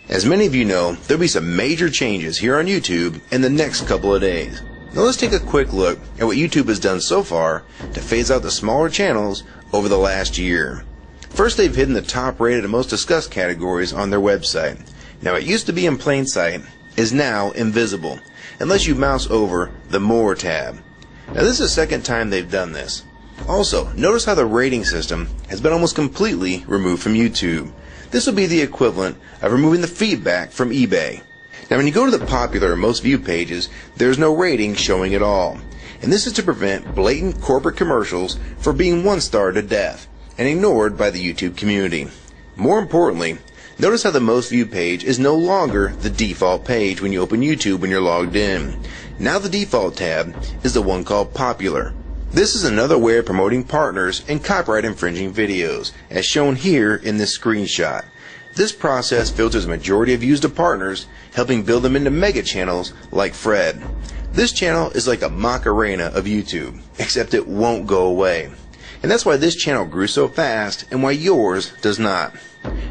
As many of you know, there'll be some major changes here on YouTube in the next couple of days. Now let's take a quick look at what YouTube has done so far to phase out the smaller channels over the last year. First, they've hidden the top rated and most discussed categories on their website. Now it used to be in plain sight, is now invisible, unless you mouse over the More tab. Now this is the second time they've done this. Also, notice how the rating system has been almost completely removed from YouTube. This will be the equivalent of removing the feedback from eBay. Now when you go to the popular or most viewed pages, there's no rating showing at all. And this is to prevent blatant corporate commercials for being one-starred to death and ignored by the YouTube community. More importantly, notice how the most viewed page is no longer the default page when you open YouTube when you're logged in. Now the default tab is the one called Popular. This is another way of promoting partners and copyright infringing videos, as shown here in this screenshot. This process filters a majority of views to partners, helping build them into mega channels like Fred. This channel is like a Macarena of YouTube, except it won't go away. And that's why this channel grew so fast and why yours does not.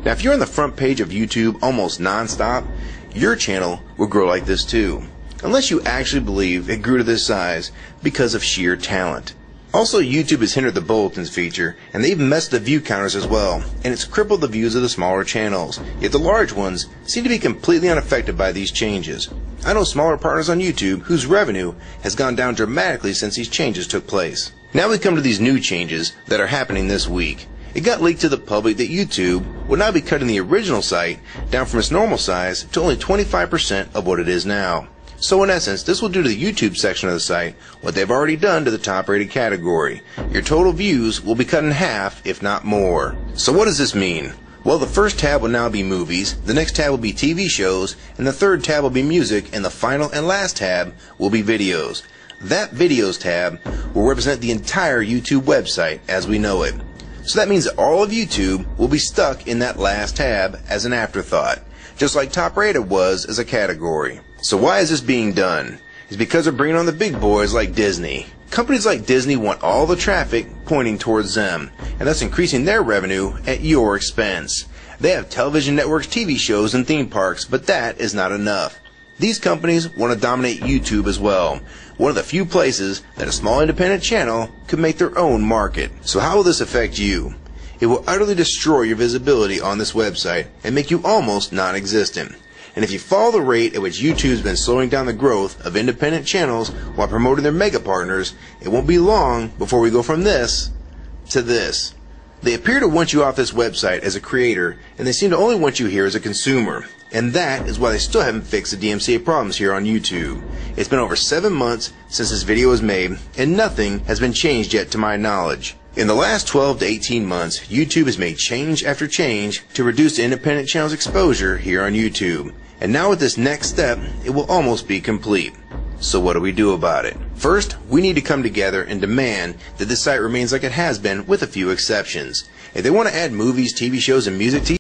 Now if you're on the front page of YouTube almost non-stop, your channel will grow like this too. Unless you actually believe it grew to this size because of sheer talent. Also, YouTube has hindered the bulletins feature, and they've messed the view counters as well, and it's crippled the views of the smaller channels. Yet the large ones seem to be completely unaffected by these changes. I know smaller partners on YouTube whose revenue has gone down dramatically since these changes took place. Now we come to these new changes that are happening this week. It got leaked to the public that YouTube will now be cutting the original site down from its normal size to only 25% of what it is now. So in essence, this will do to the YouTube section of the site what they've already done to the top rated category. Your total views will be cut in half, if not more. So what does this mean? Well, the first tab will now be movies, the next tab will be TV shows, and the third tab will be music, and the final and last tab will be videos. That videos tab will represent the entire YouTube website as we know it. So that means that all of YouTube will be stuck in that last tab as an afterthought, just like top rated was as a category. So why is this being done? It's because they're bringing on the big boys like Disney. Companies like Disney want all the traffic pointing towards them, and thus increasing their revenue at your expense. They have television networks, TV shows, and theme parks, but that is not enough. These companies want to dominate YouTube as well, one of the few places that a small independent channel could make their own market. So how will this affect you? It will utterly destroy your visibility on this website and make you almost non-existent. And if you follow the rate at which YouTube's been slowing down the growth of independent channels while promoting their mega partners, it won't be long before we go from this to this. They appear to want you off this website as a creator, and they seem to only want you here as a consumer. And that is why they still haven't fixed the DMCA problems here on YouTube. It's been over 7 months since this video was made, and nothing has been changed yet to my knowledge. In the last 12 to 18 months, YouTube has made change after change to reduce the independent channel's exposure here on YouTube. And now with this next step, it will almost be complete. So what do we do about it? First, we need to come together and demand that this site remains like it has been with a few exceptions. If they want to add movies, TV shows, and music to